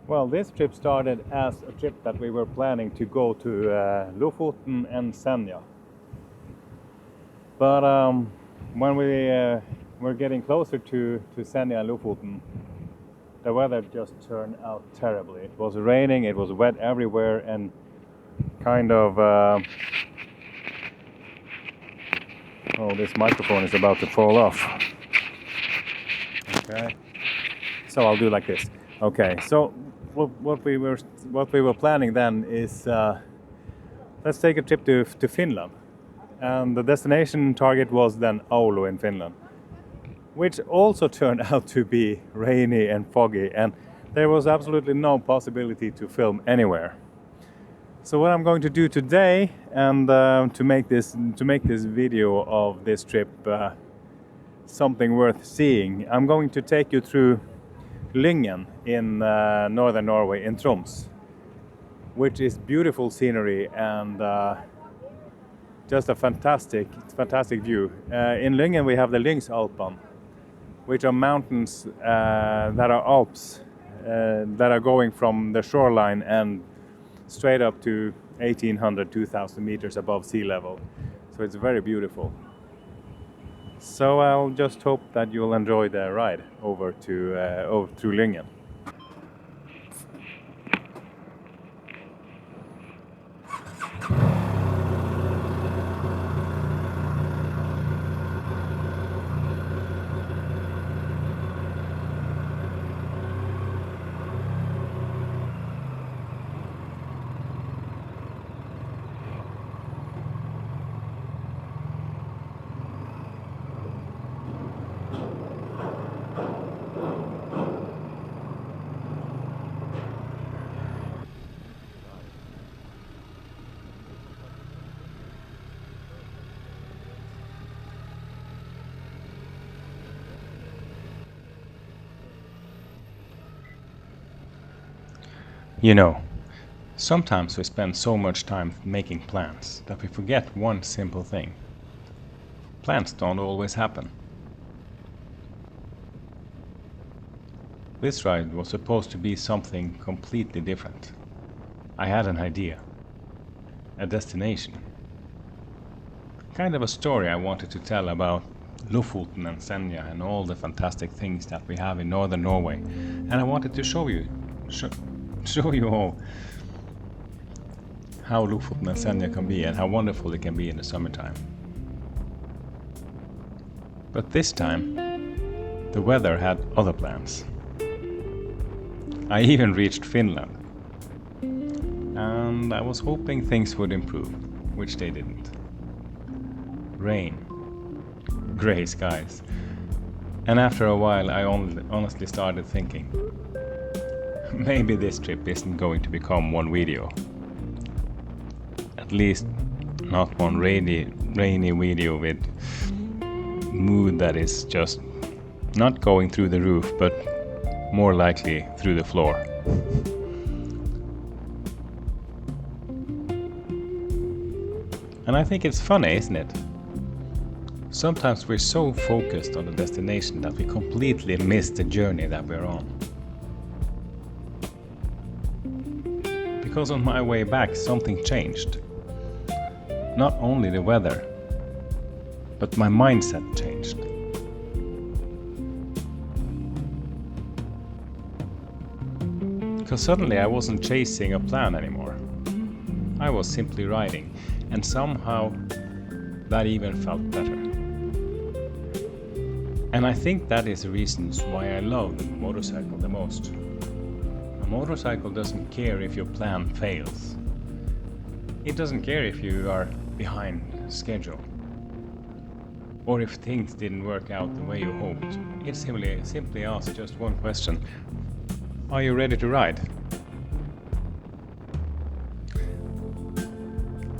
Well, this trip started as a trip that we were planning to go to Lofoten and Senja. But when we were getting closer to Senja and Lofoten, the weather just turned out terribly. It was raining, it was wet everywhere, and kind of... oh, this microphone is about to fall off. Okay, so I'll do like this. Okay, so what we were planning then is let's take a trip to Finland, and the destination target was then Oulu in Finland, which also turned out to be rainy and foggy, and there was absolutely no possibility to film anywhere. So what I'm going to do today, and to make this video of this trip something worth seeing, I'm going to take you through Lyngen in Northern Norway, in Troms, which is beautiful scenery and just a fantastic view. In Lyngen we have the Lyngsalpene, which are mountains that are Alps that are going from the shoreline and straight up to 1,800-2,000 meters above sea level. So it's very beautiful. So I'll just hope that you'll enjoy the ride over through Lyngen. You know, sometimes we spend so much time making plans that we forget one simple thing. Plans don't always happen. This ride was supposed to be something completely different. I had an idea, a destination, kind of a story I wanted to tell about Lofoten and Senja and all the fantastic things that we have in Northern Norway, and I wanted to show you all how Lofoten and Senja can be and how wonderful it can be in the summertime. But this time, the weather had other plans. I even reached Finland, and I was hoping things would improve, which they didn't. Rain, grey skies, and after a while I honestly started thinking, maybe this trip isn't going to become one video. At least not one rainy video with mood that is just not going through the roof, but more likely through the floor. And I think it's funny, isn't it? Sometimes we're so focused on the destination that we completely miss the journey that we're on. Because on my way back something changed. Not only the weather, but my mindset changed. Because suddenly I wasn't chasing a plan anymore. I was simply riding, and somehow that even felt better. And I think that is the reasons why I love the motorcycle the most. A motorcycle doesn't care if your plan fails. It doesn't care if you are behind schedule, or if things didn't work out the way you hoped. It simply asks just one question: are you ready to ride?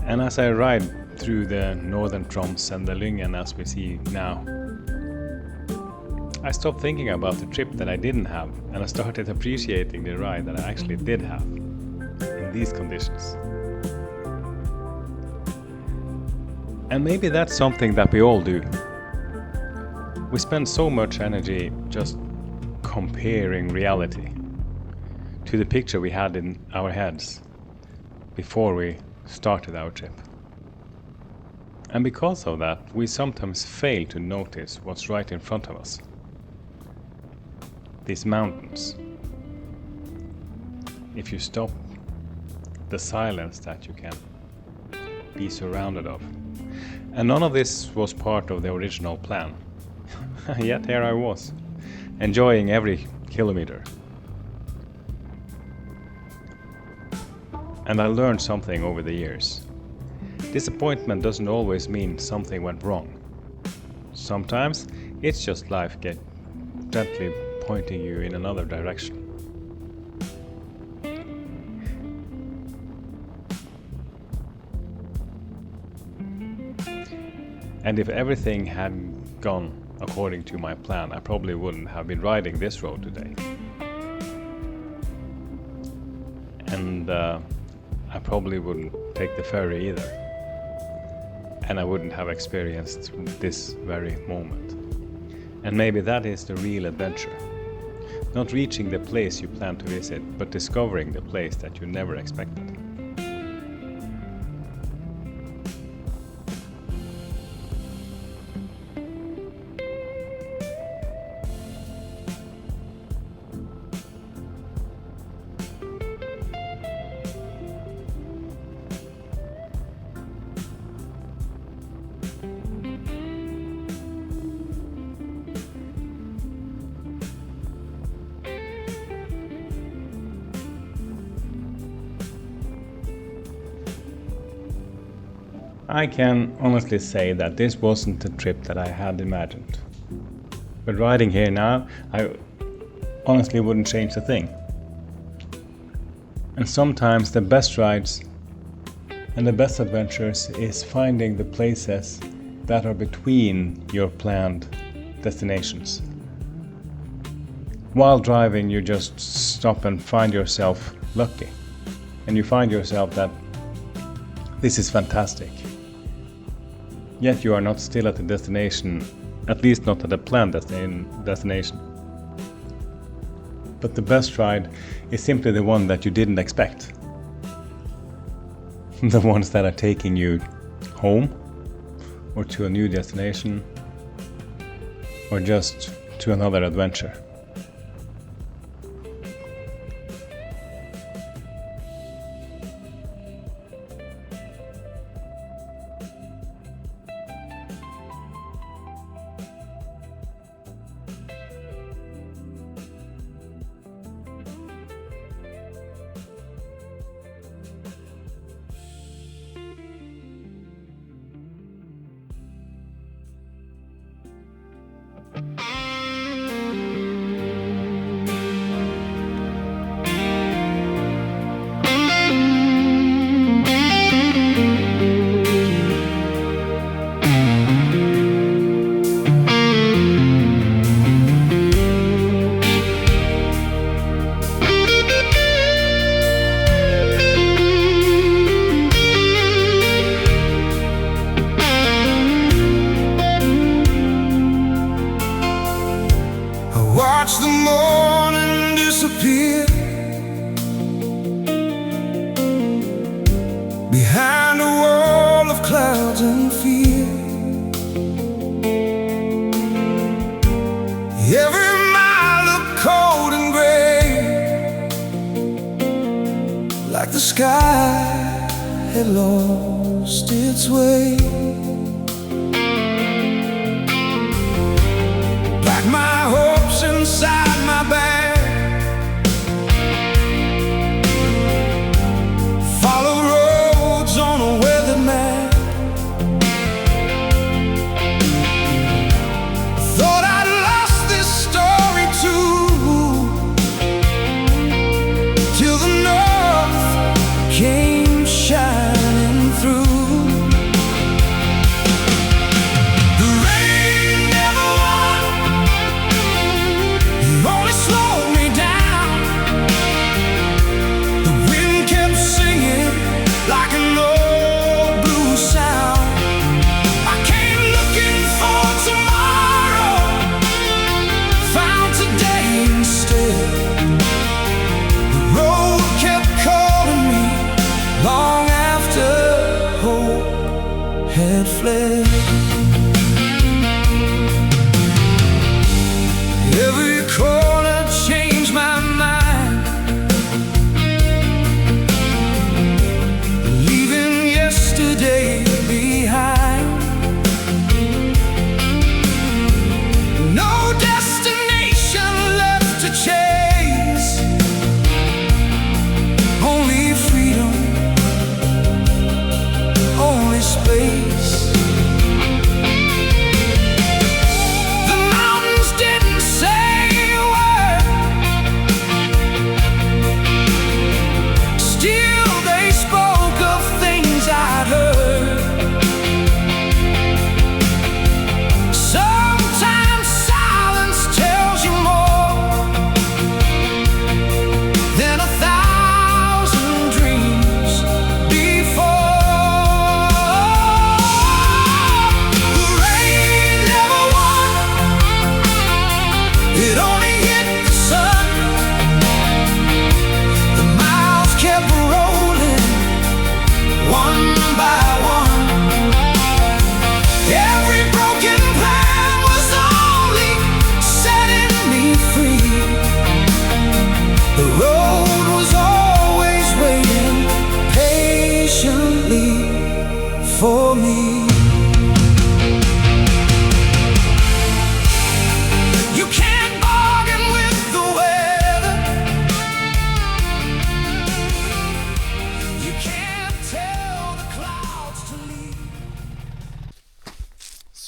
And as I ride through the Northern Troms and the Lyngen as we see now, I stopped thinking about the trip that I didn't have, and I started appreciating the ride that I actually did have in these conditions. And maybe that's something that we all do. We spend so much energy just comparing reality, to the picture we had in our heads before we started our trip. And because of that, we sometimes fail to notice what's right in front of us. These mountains. If you stop, the silence that you can be surrounded of. And none of this was part of the original plan. Yet here I was, enjoying every kilometer. And I learned something over the years. Disappointment doesn't always mean something went wrong. Sometimes it's just life gently pointing you in another direction. And if everything had gone according to my plan, I probably wouldn't have been riding this road today. And I probably wouldn't take the ferry either. And I wouldn't have experienced this very moment. And maybe that is the real adventure. Not reaching the place you plan to visit, but discovering the place that you never expected. I can honestly say that this wasn't the trip that I had imagined. But riding here now, I honestly wouldn't change a thing. And sometimes the best rides and the best adventures is finding the places that are between your planned destinations. While driving, you just stop and find yourself lucky. And you find yourself that this is fantastic. Yet you are not still at the destination, at least not at a planned destination. But the best ride is simply the one that you didn't expect. The ones that are taking you home, or to a new destination, or just to another adventure. Watch the morning disappear behind a wall of clouds and fear. Every mile looked cold and gray, like the sky had lost its way. Packed my hopes inside my bag, follow roads on a weathered map. Thought I'd lost this story too, till the north came shining through. The rain never won,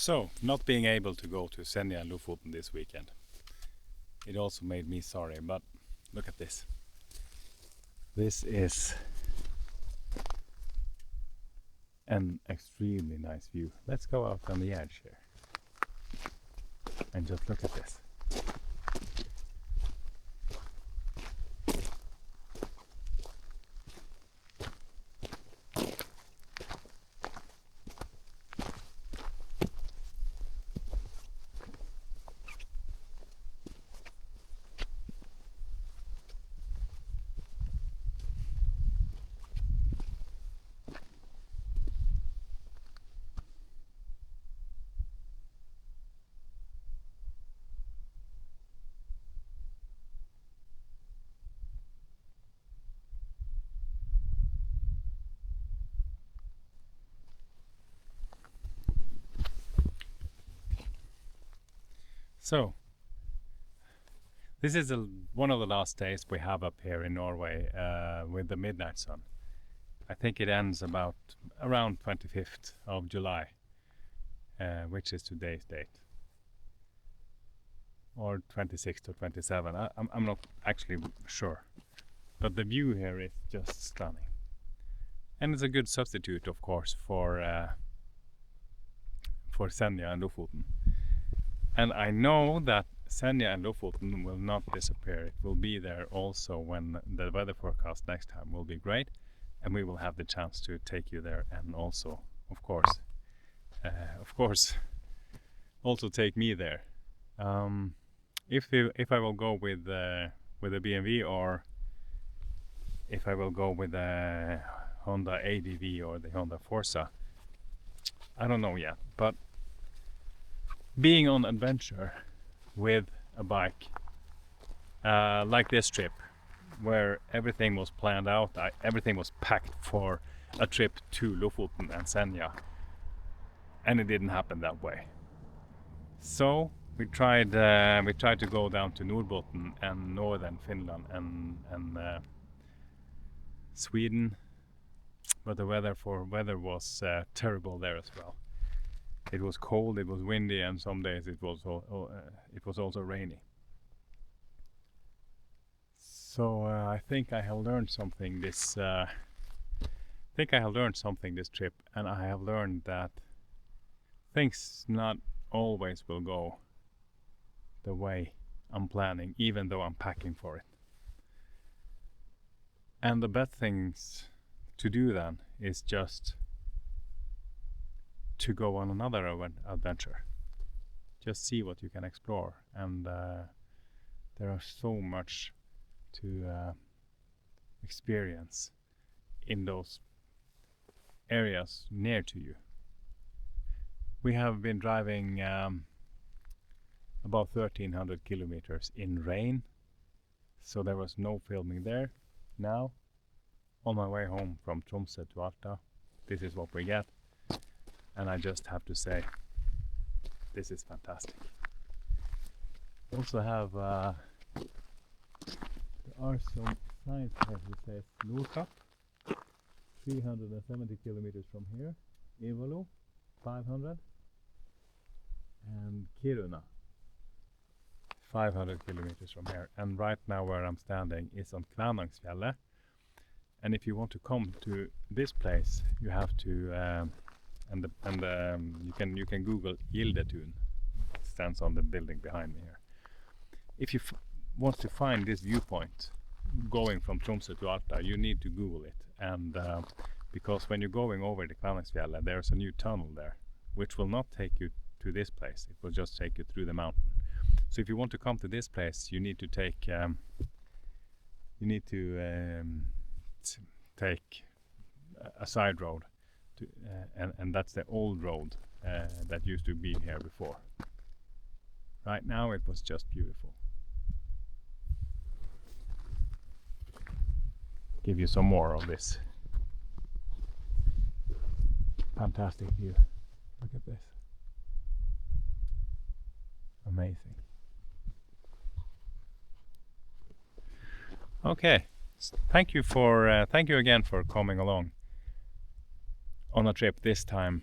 So, not being able to go to Senja and Lofoten this weekend, it also made me sorry, but look at this. This is an extremely nice view. Let's go out on the edge here and just look at this. So, this is one of the last days we have up here in Norway with the midnight sun. I think it ends around 25th of July, which is today's date. Or 26th or 27th, I'm not actually sure. But the view here is just stunning. And it's a good substitute, of course, for Senja and Lofoten. And I know that Senja and Lofoten will not disappear. It will be there also when the weather forecast next time will be great, and we will have the chance to take you there, and also, of course, also take me there. If I will go with the BMW, or if I will go with the Honda ADV or the Honda Forza, I don't know yet, but being on adventure with a bike like this trip, where everything was planned out, everything was packed for a trip to Lofoten and Senja, and it didn't happen that way. So we tried to go down to Norrbotten and northern Finland and Sweden, but the weather was terrible there as well. It was cold, it was windy, and some days it was also rainy. So I think I have learned something this trip, and I have learned that things not always will go the way I'm planning, even though I'm packing for it. And the best things to do then is just to go on another adventure. Just see what you can explore, and there are so much to experience in those areas near to you. We have been driving about 1300 kilometers in rain, so there was no filming there. Now, on my way home from Tromsø to Alta, this is what we get. And I just have to say, this is fantastic. Also have, there are some signs here that says Nordkapp, 370 kilometers from here, Ivalo, 500, and Kiruna, 500 kilometers from here. And right now where I'm standing is on Kvænangsfjellet. And if you want to come to this place, you have to you can Google Gildetun. It stands on the building behind me here. If you want to find this viewpoint going from Tromsø to Alta, you need to Google it. And because when you're going over the Kvænangsfjellet, there's a new tunnel there, which will not take you to this place. It will just take you through the mountain. So if you want to come to this place, you need to take take a side road. And that's the old road that used to be here before. Right now it was just beautiful. Give you some more of this fantastic view. Look at this. Amazing. Okay, thank you again for coming along on a trip this time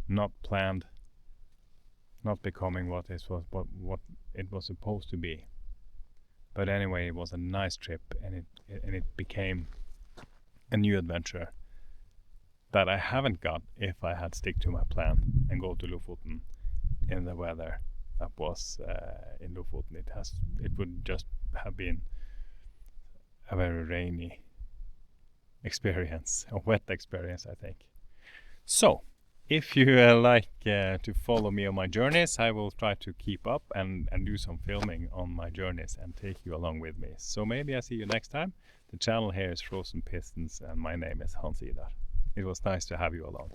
not planned, not becoming what it was supposed to be. But anyway, it was a nice trip, and it became a new adventure that I haven't got if I had stick to my plan and go to Lofoten in the weather that was in Lofoten. It would just have been a very rainy experience, a wet experience, I think. So, if you like to follow me on my journeys, I will try to keep up and do some filming on my journeys and take you along with me. So maybe I see you next time. The channel here is Frozen Pistons and my name is Idar. It was nice to have you along.